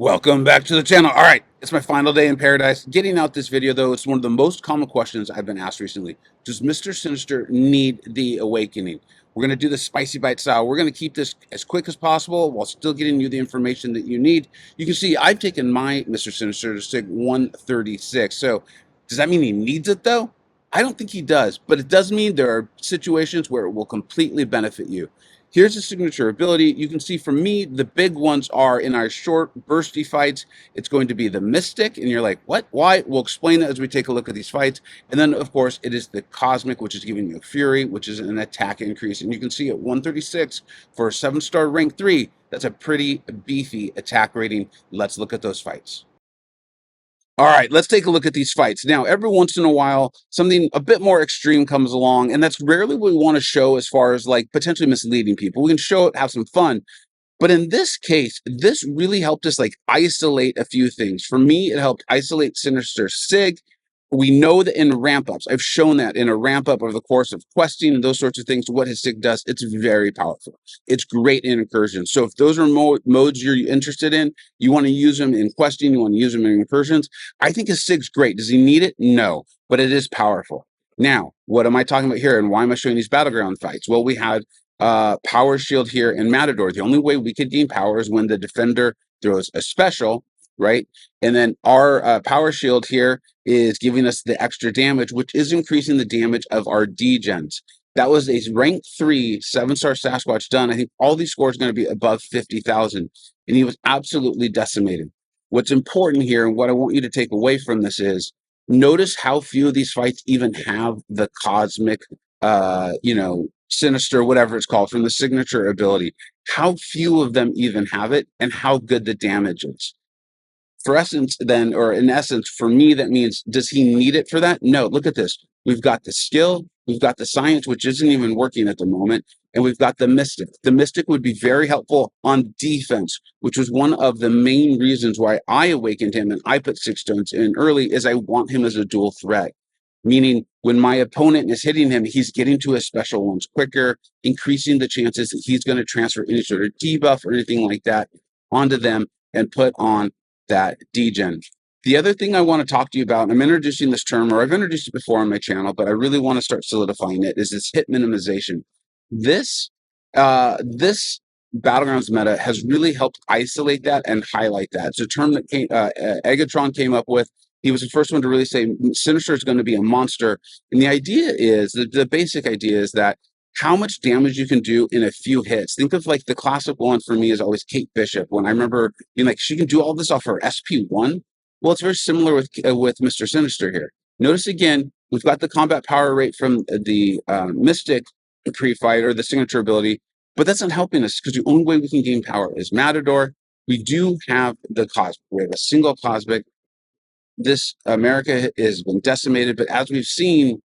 Welcome back to the channel. All right, it's my final day in paradise. Getting out this video, though, it's one of the most common questions I've been asked recently. Does Mr. Sinister need the awakening? We're going to do the spicy bite style. We're going to keep this as quick as possible while still getting you the information that you need. You can see I've taken my Mr. Sinister to SIG 136. So does that mean he needs it, though? I don't think he does, but it does mean there are situations where it will completely benefit you. Here's the signature ability. You can see for me, the big ones are in our short, bursty fights. It's going to be the Mystic, and you're like, what? Why? We'll explain that as we take a look at these fights. And then, of course, it is the Cosmic, which is giving you Fury, which is an attack increase. And you can see at 136 for a 7-star rank 3, that's a pretty beefy attack rating. Let's look at those fights. All right, let's take a look at these fights. Now, every once in a while, something a bit more extreme comes along, and that's rarely what we want to show as far as like potentially misleading people. We can show it, have some fun. But in this case, this really helped us like isolate a few things. For me, it helped isolate Sinister Sig. We know that in ramp ups, I've shown that in a ramp up over the course of questing and those sorts of things, what his Sig does, it's very powerful. It's great in incursions. So if those are modes you're interested in, you want to use them in questing, you want to use them in incursions, I think his Sig's great. Does he need it? No, but it is powerful. Now, what am I talking about here and why am I showing these battleground fights? Well, we had power shield here in Matador. The only way we could gain power is when the defender throws a special, right? And then our power shield here is giving us the extra damage, which is increasing the damage of our degens. That was a rank 3 7-star Sasquatch done. I think all these scores are going to be above 50,000, and he was absolutely decimated. What's important here, and what I want you to take away from this is, notice how few of these fights even have the cosmic, Sinister, whatever it's called, from the signature ability. How few of them even have it, and how good the damage is. For essence, then, or in essence, for me, that means, does he need it for that? No, look at this. We've got the skill, we've got the science, which isn't even working at the moment, and we've got the Mystic. The Mystic would be very helpful on defense, which was one of the main reasons why I awakened him and I put 6 stones in early, is I want him as a dual threat. Meaning when my opponent is hitting him, he's getting to his special ones quicker, increasing the chances that he's going to transfer any sort of debuff or anything like that onto them and put on that degen. The other thing I want to talk to you about, and I'm introducing this term, or I've introduced it before on my channel, but I really want to start solidifying it, is this hit minimization. This Battlegrounds meta has really helped isolate that and highlight that. It's a term that Egatron came up with. He was the first one to really say Sinister is going to be a monster. And the idea is, the basic idea is that how much damage you can do in a few hits. Think of like the classic one for me is always Kate Bishop. When I remember being like, she can do all this off her SP1. Well, it's very similar with Mr. Sinister here. Notice again, we've got the combat power rate from the Mystic pre-fight or the signature ability, but that's not helping us because the only way we can gain power is Matador. We do have the Cosmic. We have a single Cosmic. This America has been decimated, but as we've seen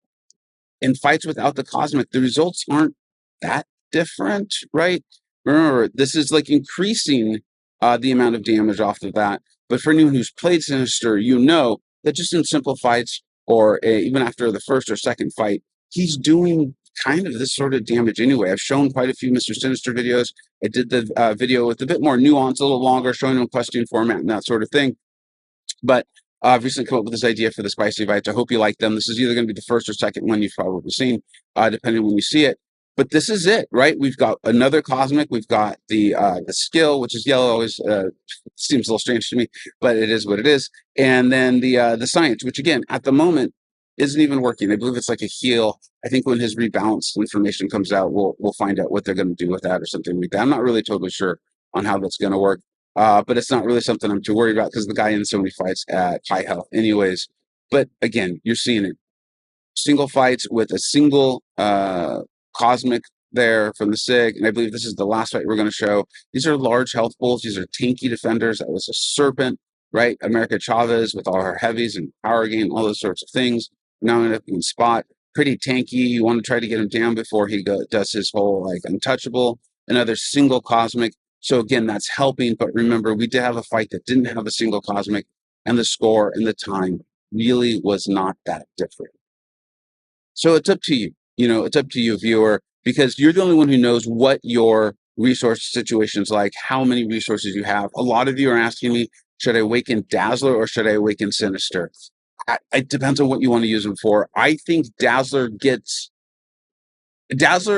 in fights without the Cosmic, the results aren't that different, right? Remember, this is like increasing the amount of damage off of that. But for anyone who's played Sinister, you know that just in simple fights or even after the first or second fight, he's doing kind of this sort of damage anyway. I've shown quite a few Mr. Sinister videos. I did the video with a bit more nuance, a little longer, showing him question format and that sort of thing. But I've recently come up with this idea for the spicy bites. I hope you like them. This is either going to be the first or second one you've probably seen, depending on when you see it. But this is it, right? We've got another Cosmic. We've got the skill, which is yellow. Always seems a little strange to me, but it is what it is. And then the science, which again, at the moment, isn't even working. I believe it's like a heal. I think when his rebalanced information comes out, we'll find out what they're going to do with that or something like that. I'm not really totally sure on how that's going to work. But it's not really something I'm too worried about because the guy in so many fights at high health anyways. But again, you're seeing it. Single fights with a single Cosmic there from the SIG. And I believe this is the last fight we're going to show. These are large health pools. These are tanky defenders. That was a Serpent, right? America Chavez with all her heavies and power gain, all those sorts of things. Now in a spot. Pretty tanky. You want to try to get him down before he does his whole like untouchable. Another single Cosmic. So again, that's helping. But remember, we did have a fight that didn't have a single Cosmic, and the score and the time really was not that different. So it's up to you. It's up to you, viewer, because you're the only one who knows what your resource situation is like, how many resources you have. A lot of you are asking me, Should I awaken Dazzler or should I awaken Sinister? It depends on what you want to use them for. I think Dazzler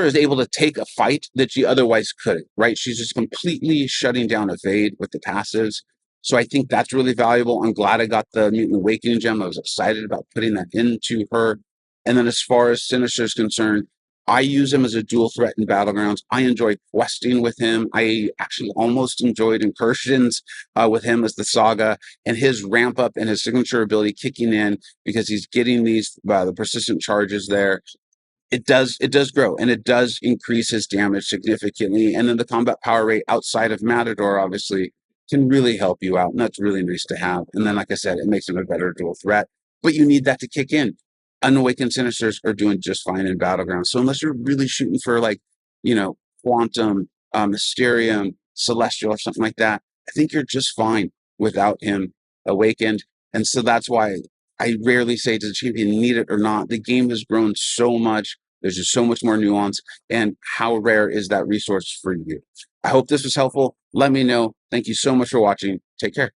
is able to take a fight that she otherwise couldn't, right? She's just completely shutting down Evade with the passives. So I think that's really valuable. I'm glad I got the Mutant Awakening gem. I was excited about putting that into her. And then as far as Sinister is concerned, I use him as a dual threat in Battlegrounds. I enjoy questing with him. I actually almost enjoyed incursions with him as the Saga, and his ramp up and his signature ability kicking in because he's getting these the persistent charges there. It does grow, and it does increase his damage significantly. And then the combat power rate outside of Matador obviously can really help you out, and that's really nice to have. And then, like I said, it makes him a better dual threat, but you need that to kick in. Unawakened Sinisters are doing just fine in Battlegrounds. So unless you're really shooting for like, Quantum, Mysterium, Celestial, or something like that, I think you're just fine without him awakened. And so that's why I rarely say, does the champion need it or not? The game has grown so much. There's just so much more nuance. And how rare is that resource for you? I hope this was helpful. Let me know. Thank you so much for watching. Take care.